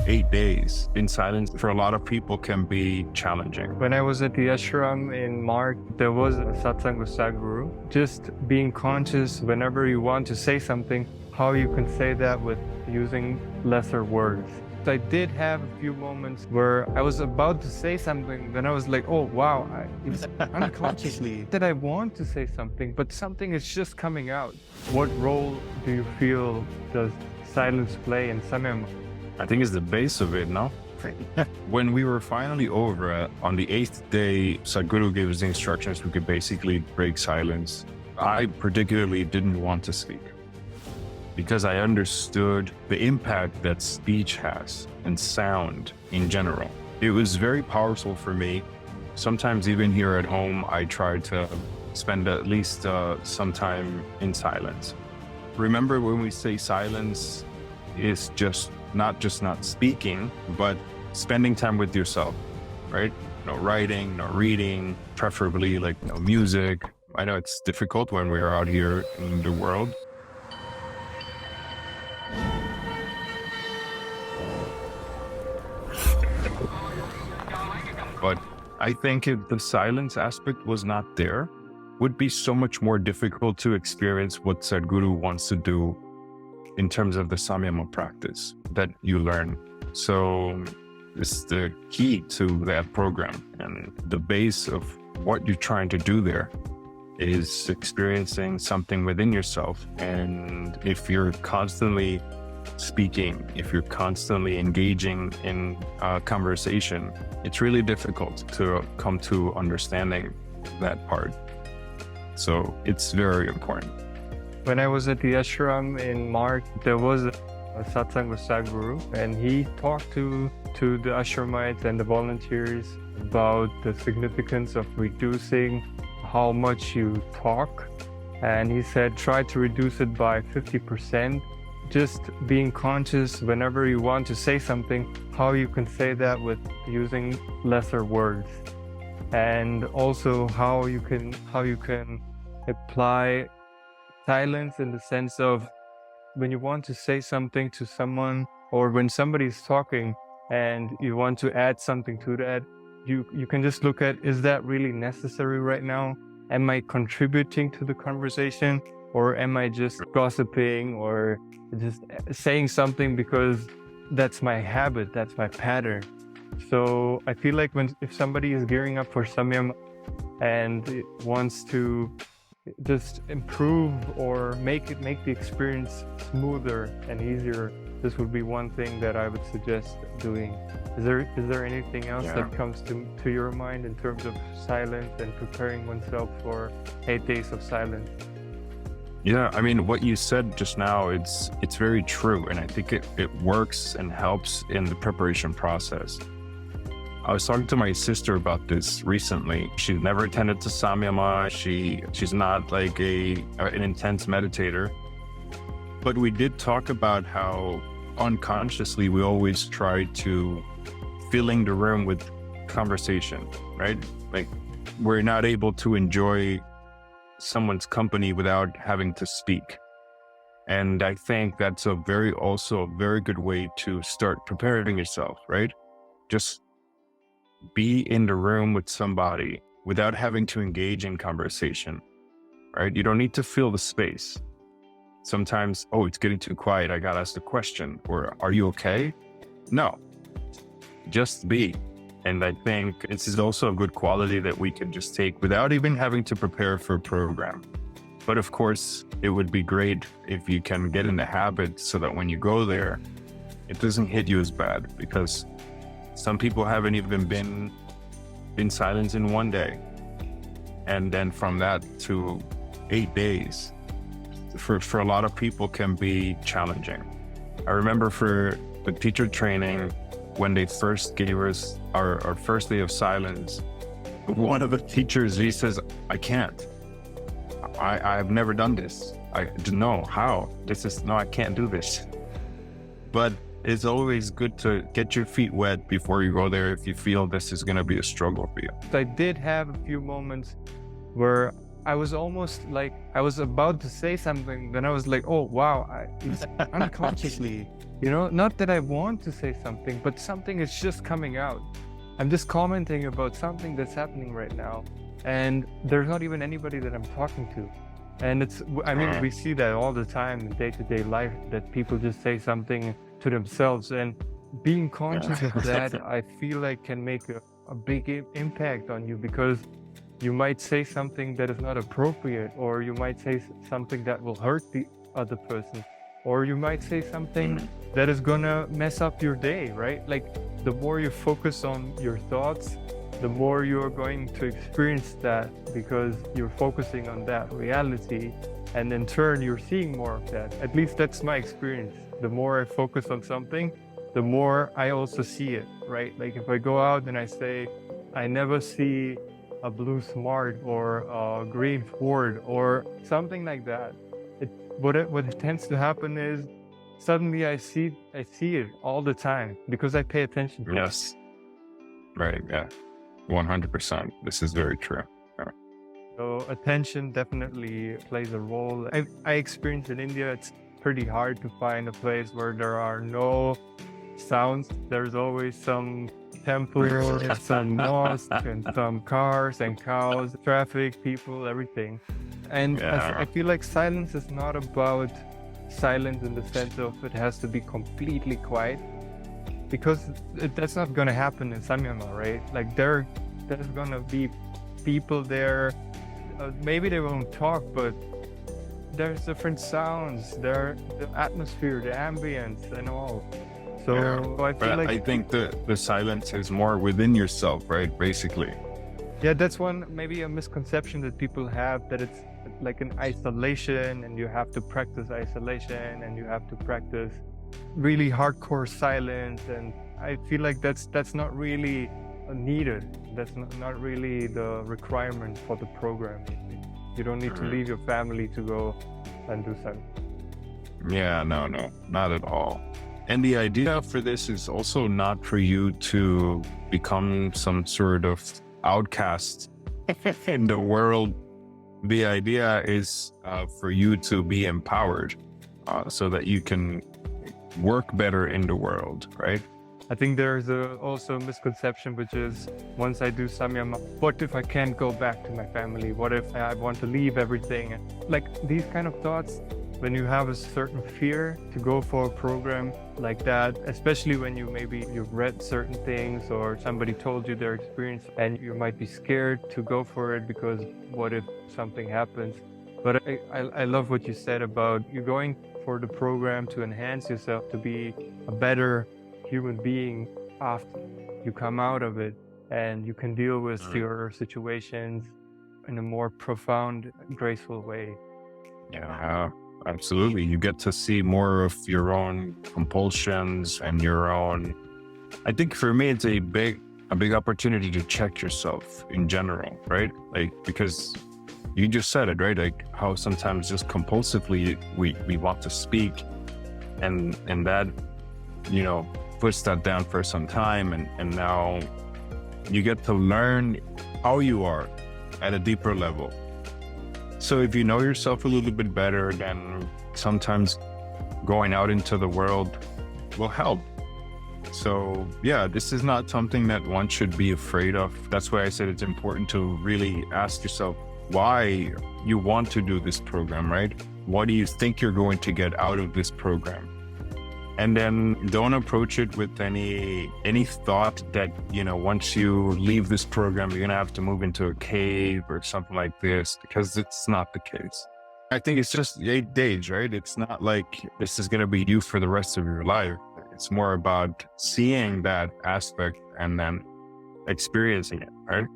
8 days in silence for a lot of people can be challenging. When I was at the ashram in March, there was a Satsang with Sadhguru. Just being conscious whenever you want to say something, how you can say that with using lesser words. I did have a few moments where I was about to say something, then I was like, oh wow, unconsciously that I want to say something, but something is just coming out. What role do you feel does silence play in Samyama? I think it's the base of it, no? When we were finally over, on the 8th day, Sadhguru gave us the instructions we could basically break silence. I particularly didn't want to speak because I understood the impact that speech has and sound in general. It was very powerful for me. Sometimes even here at home, I try to spend at least some time in silence. Remember, when we say silence is not speaking, but spending time with yourself, right? No writing, no reading, preferably like no music. I know it's difficult when we're out here in the world. But I think if the silence aspect was not there, it would be so much more difficult to experience what Sadhguru wants to do in terms of the Samyama practice that you learn. So it's the key to that program, and the base of what you're trying to do there is experiencing something within yourself. And if you're constantly speaking, if you're constantly engaging in conversation, it's really difficult to come to understanding that part. So it's very important. When I was at the ashram in March, there was a Satsang with Sadhguru, and he talked to the ashramites and the volunteers about the significance of reducing how much you talk. And he said, try to reduce it by 50%. Just being conscious whenever you want to say something, how you can say that with using lesser words. And also how you can apply silence in the sense of when you want to say something to someone, or when somebody's talking and you want to add something to that, you can just look at, is that really necessary right now? Am I contributing to the conversation, or am I just gossiping or just saying something because that's my habit, that's my pattern? So I feel like if somebody is gearing up for Samyama and wants to just improve or make the experience smoother and easier, this would be one thing that I would suggest doing. Is there anything else that comes to your mind in terms of silence and preparing oneself for 8 days of silence? Yeah, I mean, what you said just now, it's very true. And I think it works and helps in the preparation process. I was talking to my sister about this recently. She's never attended to Samyama. She's not like an intense meditator. But we did talk about how unconsciously we always try to filling the room with conversation, right? Like we're not able to enjoy someone's company without having to speak. And I think that's also a very good way to start preparing yourself, right? Just be in the room with somebody without having to engage in conversation, right? You don't need to fill the space. Sometimes, oh, it's getting too quiet, I gotta ask the question, or are you okay? No, just be. And I think this is also a good quality that we can just take without even having to prepare for a program. But of course, it would be great if you can get in the habit so that when you go there, it doesn't hit you as bad, because some people haven't even been in silence in 1 day. And then from that to 8 days, for a lot of people can be challenging. I remember for the teacher training, when they first gave us our first day of silence, one of the teachers, he says, I can't. I've never done this. I don't know how. I can't do this. But it's always good to get your feet wet before you go there if you feel this is going to be a struggle for you. I did have a few moments where I was almost like, I was about to say something, then I was like, oh wow, it's unconsciously, not that I want to say something, but something is just coming out. I'm just commenting about something that's happening right now, and there's not even anybody that I'm talking to. And we see that all the time in day-to-day life, that people just say something to themselves, and being conscious of that, I feel like can make a big impact on you, because you might say something that is not appropriate, or you might say something that will hurt the other person, or you might say something that is gonna mess up your day, right? Like, the more you focus on your thoughts, the more you're going to experience that, because you're focusing on that reality, and in turn you're seeing more of that. At least that's my experience. The more I focus on something, the more I also see it, right? Like, if I go out and I say, I never see a blue smart or a green Ford or something like that, what tends to happen is suddenly I see it all the time, because I pay attention to Yes. Right. Yeah. 100%. This is very true. Yeah. So attention definitely plays a role. I experienced in India, it's pretty hard to find a place where there are no sounds. There's always some temples, some mosques, and some cars and cows, traffic, people, everything. And I feel like silence is not about silence in the sense of it has to be completely quiet, because that's not going to happen in Samyama, right? Like, there's going to be people there. Maybe they won't talk, but there's different sounds, the atmosphere, the ambience, and all. So I feel like, I think the silence is more within yourself, right? Basically. Yeah, that's maybe a misconception that people have, that it's like an isolation, and you have to practice isolation, and you have to practice really hardcore silence. And I feel like that's not really needed. That's not really the requirement for the program. You don't need to leave your family to go and do something. Yeah, no, not at all. And the idea for this is also not for you to become some sort of outcast in the world. The idea is for you to be empowered so that you can work better in the world, right? I think there's also a misconception, which is, once I do Samyama, what if I can't go back to my family? What if I want to leave everything? Like, these kind of thoughts, when you have a certain fear to go for a program like that, especially when you've read certain things, or somebody told you their experience, and you might be scared to go for it because what if something happens? But I love what you said about you going for the program to enhance yourself, to be a better human being after you come out of it, and you can deal with your situations in a more profound, graceful way. Yeah, absolutely. You get to see more of your own compulsions and your own. I think for me, it's a big opportunity to check yourself in general, right? Like, because you just said it, right? Like, how sometimes just compulsively we want to speak, and that, puts that down for some time, and now you get to learn how you are at a deeper level. So if you know yourself a little bit better, then sometimes going out into the world will help. So yeah, this is not something that one should be afraid of. That's why I said it's important to really ask yourself why you want to do this program, right? What do you think you're going to get out of this program? And then don't approach it with any thought that, once you leave this program, you're going to have to move into a cave or something like this, because it's not the case. I think it's just 8 days, right? It's not like this is going to be you for the rest of your life. It's more about seeing that aspect and then experiencing it, right?